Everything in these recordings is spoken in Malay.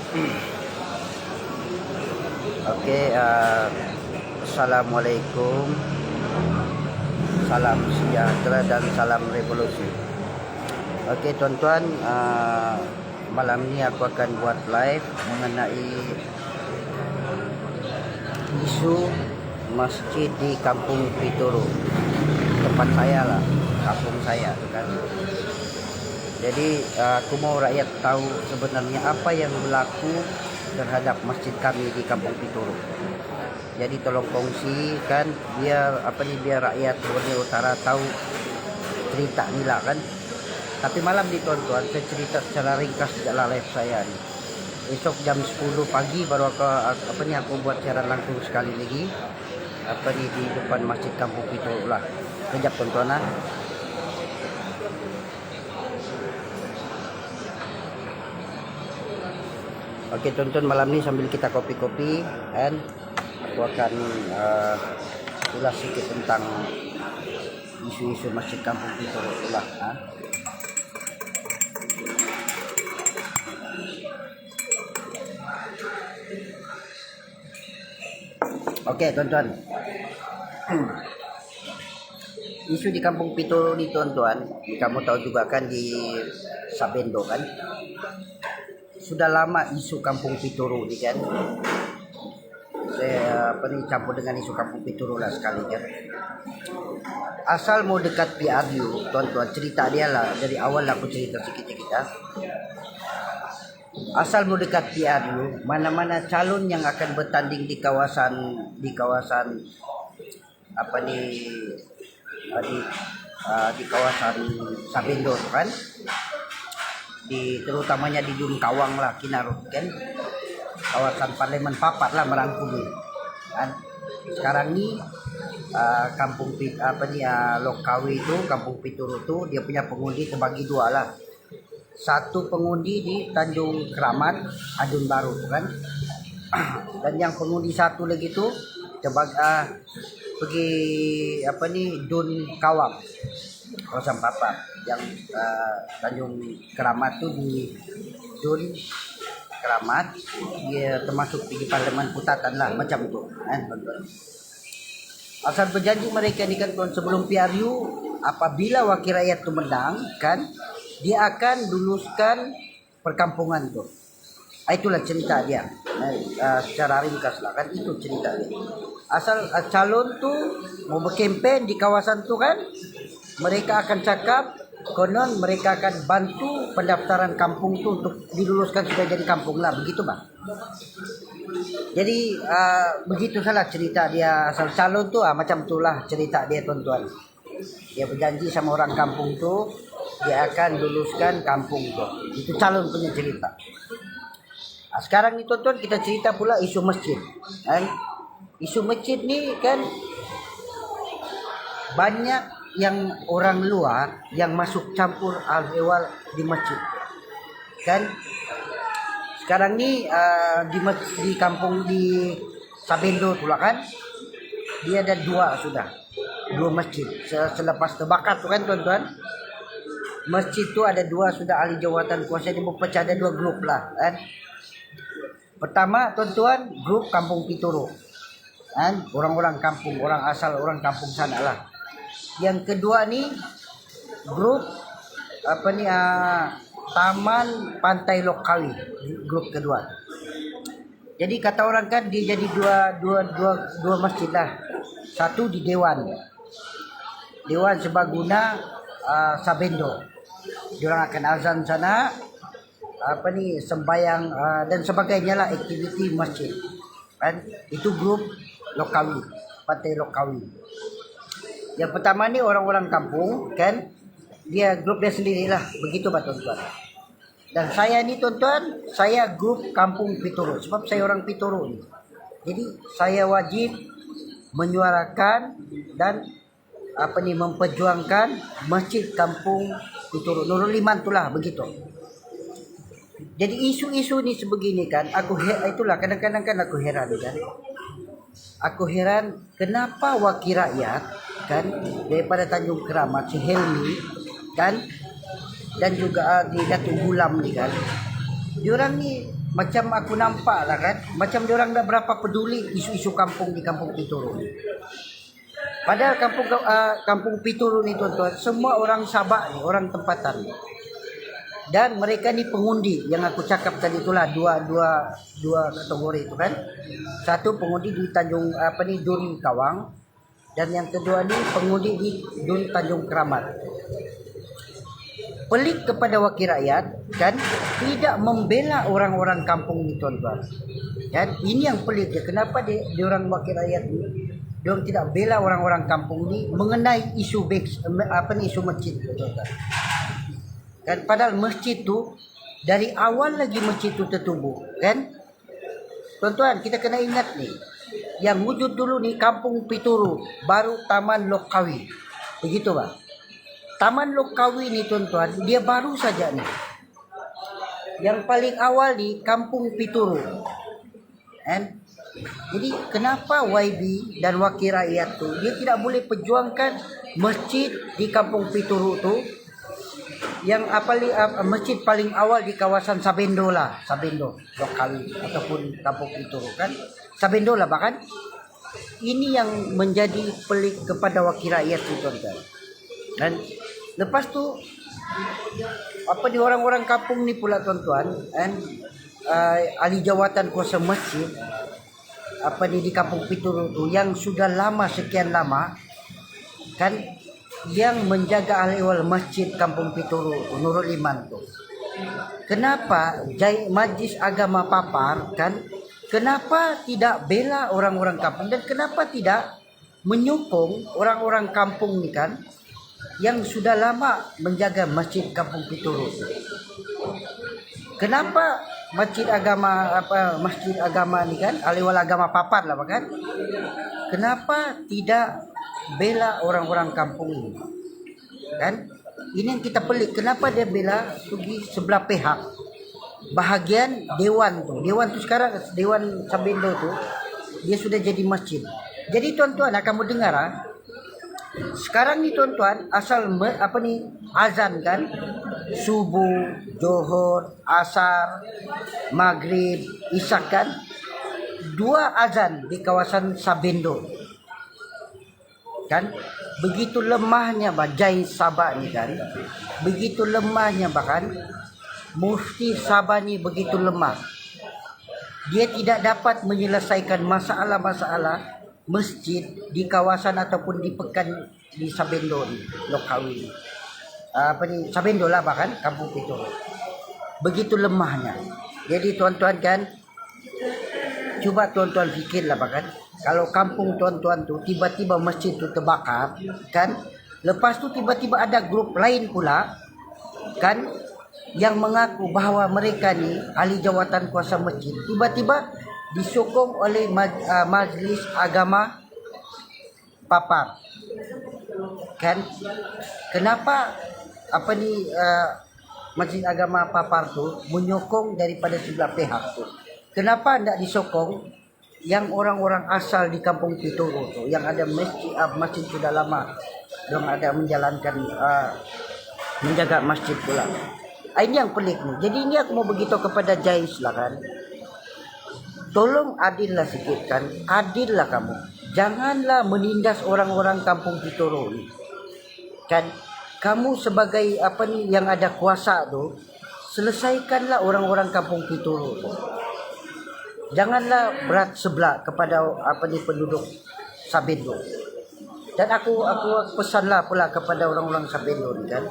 Oke, assalamualaikum, salam sejahtera dan salam revolusi. Oke tuan-tuan, malam ini aku akan buat live mengenai isu masjid di Kampung Pituru, tempat saya lah, kampung saya tu kan. Jadi aku mau rakyat tahu sebenarnya apa yang berlaku terhadap masjid kami di Kampung Pituru. Jadi tolong kongsi kan, biar rakyat Borneo Utara tahu cerita ni lah kan. Tapi malam ni tuan-tuan, saya cerita secara ringkas dalam live saya ni. Esok jam 10 pagi baru aku buat siaran langsung sekali lagi di depan masjid Kampung Pituru lah. Kejap tuan-tuan lah. Oke tuan-tuan, malam ni sambil kita kopi-kopi kan, aku akan ulas sedikit tentang isu-isu masjid Kampung Pituru lah. Oke tuan-tuan, isu di Kampung Pituru ni tuan-tuan, kamu tahu juga kan, di Sabendo kan. Sudah lama isu Kampung Pituru ni kan. Saya campur dengan isu Kampung Pituru lah sekali kan. Asal mau dekat PRU tuan-tuan, cerita dia lah dari awal aku cerita sedikit-sedikit. Asal mau dekat PRU, mana-mana calon yang akan bertanding di kawasan di kawasan Sabendo tu kan, terutamanya di Dun Kawang lah, Kinarut kan, kawasan Parlemen Papat lah, merangkumi kan. Sekarang ni Lokawi itu, Kampung Pituru tu, dia punya pengundi terbagi dua lah. Satu pengundi di Tanjung Keramat, Adun Baru kan, dan yang pengundi satu lagi tu pergi Dun Kawang, kawasan Papat. Yang Tanjung Keramat tu di Dun Keramat, dia termasuk di Parlemen Putatan lah, macam tu kan. Asal berjanji mereka ni kan tuan, sebelum PRU, apabila wakil rakyat tu menang kan, dia akan luluskan perkampungan tu. Itulah cerita dia. Secara ringkas lah kan, itu cerita dia. Asal calon tu mau berkempen di kawasan tu kan, mereka akan cakap konon mereka akan bantu pendaftaran kampung tu untuk diluluskan supaya jadi kampung lah, begitu bang. Jadi begitu salah cerita dia. Asal calon tu macam itulah cerita dia tuan-tuan. Dia berjanji sama orang kampung tu, dia akan luluskan kampung tu. Itu calon punya cerita. Sekarang ni tuan-tuan, kita cerita pula isu masjid kan. Isu masjid ni kan, banyak yang orang luar yang masuk campur awal di masjid kan. Sekarang ni di kampung di Sabendo tu lah kan, dia ada dua masjid selepas terbakar tu kan tuan-tuan. Masjid tu ada dua sudah ahli jawatan kuasa, dia berpecah ada dua grup lah kan. Pertama tuan-tuan, grup Kampung Pituru kan, orang-orang kampung, orang asal orang kampung sana lah. Yang kedua ni grup Taman Pantai Lokawi, grup kedua. Jadi kata orang kan, dia jadi dua masjid lah. Satu di Dewan Sebaguna Sabendo. Diorang akan azan sana, sembayang dan sebagainya lah, aktiviti masjid kan. Itu grup Lokawi, Pantai Lokawi. Yang pertama ni orang-orang kampung kan, dia grup dia sendirilah, begitu pak tuan-tuan. Dan saya ni tuan-tuan, saya grup Kampung Pituru, sebab saya orang Pituru ni. Jadi saya wajib menyuarakan dan memperjuangkan masjid Kampung Pituru, Nurul Iman itulah, begitu. Jadi isu-isu ni sebegini kan, itulah kadang-kadang kan aku heran kan. Aku heran kenapa wakil rakyat kan daripada Tanjung Keramat, si Helmi kan, dan juga di Datuk Gulam ni kan, diorang ni macam aku nampak lah kan, macam diorang dah berapa peduli isu-isu kampung di Kampung Pituru ni. Padahal Kampung Pituru ni tuan-tuan, semua orang Sabak ni, orang tempatan. Dan mereka ni pengundi yang aku cakap tadi itulah dua kategori itu kan. Satu pengundi di Tanjung Dun Kawang, dan yang kedua ni pengundi di Dun Tanjung Keramat. Pelik kepada wakil rakyat kan, tidak membela orang-orang kampung ni tuan-tuan. Kan ini yang pelik dia. Kenapa dia orang wakil rakyat ni dia tidak bela orang-orang kampung ni mengenai isu isu masjid tuan-tuan. Kan padahal masjid tu dari awal lagi masjid tu tertubuh kan. Tuan-tuan, kita kena ingat ni, yang wujud dulu ni Kampung Pituru, baru Taman Lokawi. Begitu Pak. Taman Lokawi ni tuan-tuan, dia baru saja ni. Yang paling awal ni Kampung Pituru. Kan? Jadi kenapa YB dan wakil rakyat tu dia tidak boleh perjuangkan masjid di Kampung Pituru tu, yang masjid paling awal di kawasan Sabendo lah, Sabendo Lokawi ataupun Kampung Pituru kan, Sabendo lah bahkan. Ini yang menjadi pelik kepada wakil rakyat itu tuan-tuan. Dan lepas tu di orang-orang kampung ni pula tuan-tuan, ahli jawatan kuasa masjid di Kampung Pituru tu yang sudah lama, sekian lama kan, yang menjaga ahli-ahli masjid Kampung Pituru Nurul Iman tu. Kenapa Majlis Agama Papar kan, kenapa tidak bela orang-orang kampung, dan kenapa tidak menyokong orang-orang kampung ni kan yang sudah lama menjaga masjid Kampung Pituru. Kenapa masjid agama ni kan, ahli-ahli agama Papar lah kan, kenapa tidak bela orang-orang kampung ini kan? Ini yang kita pelik, kenapa dia bela pergi sebelah pihak. Bahagian dewan tu sekarang, Dewan Sabendo tu dia sudah jadi masjid. Jadi tuan-tuan akan mendengar sekarang ni tuan-tuan, asal azan kan, subuh, zuhur, asar, maghrib, isyak kan, 2 azan di kawasan Sabendo kan. Begitu lemahnya Jai Sabah ni kan, begitu lemahnya, bahkan Mufti Sabah ni begitu lemah, dia tidak dapat menyelesaikan masalah-masalah masjid di kawasan ataupun di pekan di Sabendo ni, Lokawi Sabendo lah bahkan Kampung Pituru. Begitu lemahnya. Jadi tuan-tuan kan, cuba tuan-tuan fikirlah bahkan, kalau kampung tuan-tuan tu tiba-tiba masjid tu terbakar kan, lepas tu tiba-tiba ada grup lain pula kan yang mengaku bahawa mereka ni ahli jawatan kuasa masjid, tiba-tiba disokong oleh Majlis Agama Papar kan. Kenapa Majlis Agama Papar tu menyokong daripada sebelah pihak tu? Kenapa tidak disokong yang orang-orang asal di Kampung Pituru tu, yang ada masjid sudah lama, yang ada menjalankan menjaga masjid pula. Ini yang pelik ni. Jadi ini aku mau beritahu kepada Jais lah kan, tolong adillah sikit kan, adillah kamu, janganlah menindas orang-orang Kampung Pituru ni kan. Kamu sebagai yang ada kuasa tu, selesaikanlah orang-orang Kampung Pituru tu. Janganlah berat sebelah kepada penduduk Sabendo. Dan aku pesanlah pula kepada orang-orang Sabendo ni kan,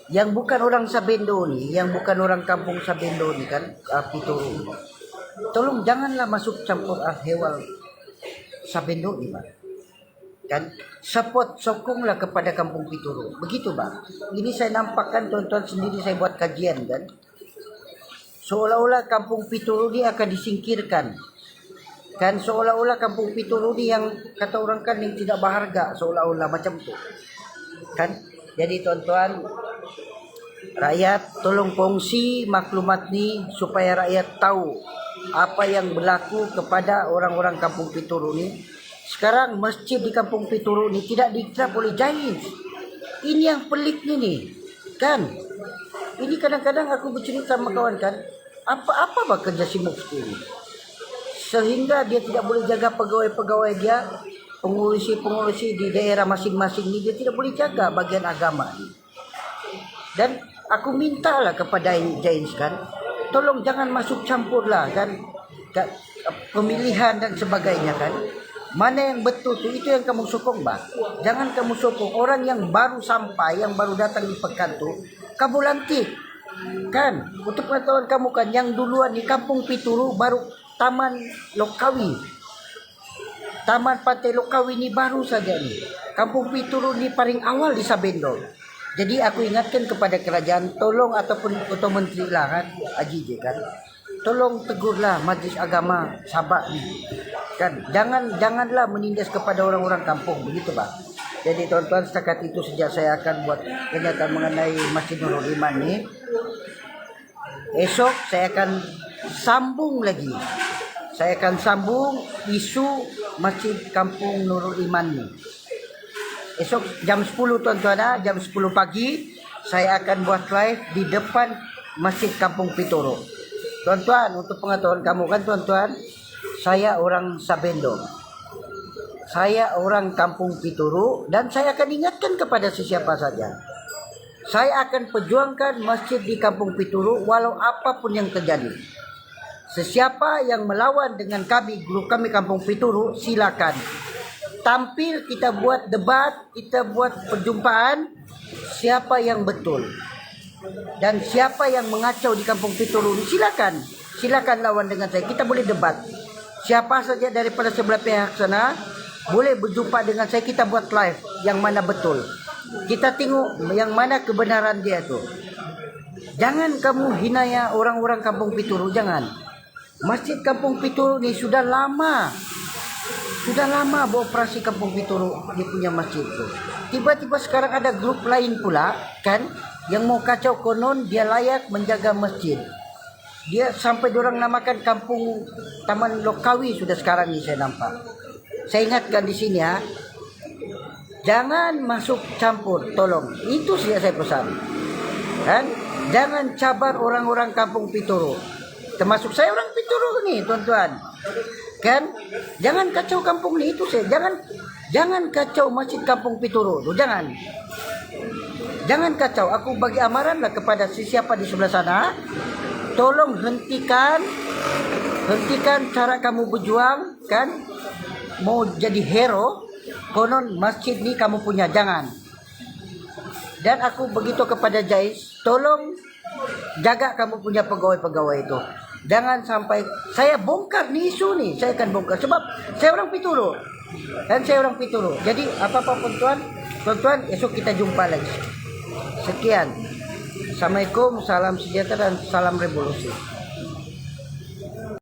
yang bukan orang Sabendo ni, yang bukan orang kampung Sabendo ni kan, Pituru, tolong janganlah masuk campur hewal Sabendo ni Pak kan. Sokonglah kepada Kampung Pituru. Begitu Pak. Ini saya nampakkan tuan-tuan sendiri, saya buat kajian kan, seolah-olah Kampung Pituru ni akan disingkirkan kan, seolah-olah Kampung Pituru ni yang kata orang kan yang tidak berharga, seolah-olah macam tu kan. Jadi tuan-tuan, rakyat tolong kongsi maklumat ni supaya rakyat tahu apa yang berlaku kepada orang-orang Kampung Pituru ni. Sekarang masjid di Kampung Pituru ni tidak dikira oleh Jais. Ini yang pelik ni kan. Ini kadang-kadang aku bercerita sama kawan kan, apa kerja si mufti ini? Sehingga dia tidak boleh jaga pegawai-pegawai dia, pengurusi-pengurusi di daerah masing-masing ini, dia tidak boleh jaga bagian agama ini. Dan aku mintalah kepada Jains kan, tolong jangan masuk campur lah kan, pemilihan dan sebagainya kan. Mana yang betul tu, itu yang kamu sokong bah. Jangan kamu sokong orang yang baru sampai, yang baru datang di pekan tu, kamu lantik kan. Untuk pengetahuan kamu kan, yang duluan di Kampung Pituru baru Taman Lokawi, Taman Pantai Lokawi ni baru saja ni. Kampung Pituru ni paling awal di Sabendo. Jadi aku ingatkan kepada kerajaan, tolong ataupun Ketua Menteri lah kan, Haji je kan, tolong tegurlah Majlis Agama Sabak ni kan. Janganlah menindas kepada orang-orang kampung, begitu Pak. Jadi tuan-tuan, setakat itu sejak saya akan buat kenyataan mengenai Masjid Nurul Iman ni. Esok saya akan sambung lagi. Saya akan sambung isu Masjid Kampung Nurul Iman ni. Esok jam 10 tuan-tuan, jam 10 pagi saya akan buat live di depan Masjid Kampung Pituru. Tuan-tuan, untuk pengetahuan kamu kan tuan-tuan, saya orang Sabendo. Saya orang Kampung Pituru dan saya akan ingatkan kepada sesiapa saja. Saya akan perjuangkan masjid di Kampung Pituru walau apapun yang terjadi. Sesiapa yang melawan dengan kami, grup kami Kampung Pituru, silakan. Tampil, kita buat debat, kita buat perjumpaan siapa yang betul. Dan siapa yang mengacau di Kampung Pituru, silakan lawan dengan saya. Kita boleh debat. Siapa saja daripada sebelah pihak sana boleh berjumpa dengan saya, kita buat live yang mana betul. Kita tengok yang mana kebenaran dia tu. Jangan kamu hinaya orang-orang Kampung Pituru, jangan. Masjid Kampung Pituru ni sudah lama beroperasi Kampung Pituru, dia punya masjid tu. Tiba-tiba sekarang ada grup lain pula kan yang mau kacau, konon dia layak menjaga masjid. Dia sampai diorang namakan kampung Taman Lokawi sudah sekarang ni saya nampak. Saya ingatkan di sini ya, jangan masuk campur, tolong. Itu saja saya pesan. Kan? Jangan cabar orang-orang Kampung Pituru. Termasuk saya orang Pituru ni, tuan-tuan. Kan? Jangan kacau kampung ni, itu saya. Jangan kacau Masjid Kampung Pituru tu, jangan. Jangan kacau. Aku bagi amaranlah kepada sesiapa di sebelah sana, tolong hentikan cara kamu berjuang kan, mau jadi hero, konon masjid ni kamu punya, jangan. Dan aku begitu kepada Jais, tolong jaga kamu punya pegawai-pegawai itu. Jangan sampai saya bongkar ni isu ni, saya akan bongkar sebab saya orang Pituru. Dan saya orang Pituru. Jadi apa-apa pun tuan-tuan, esok kita jumpa lagi. Sekian. Assalamualaikum, salam sejahtera dan salam revolusi.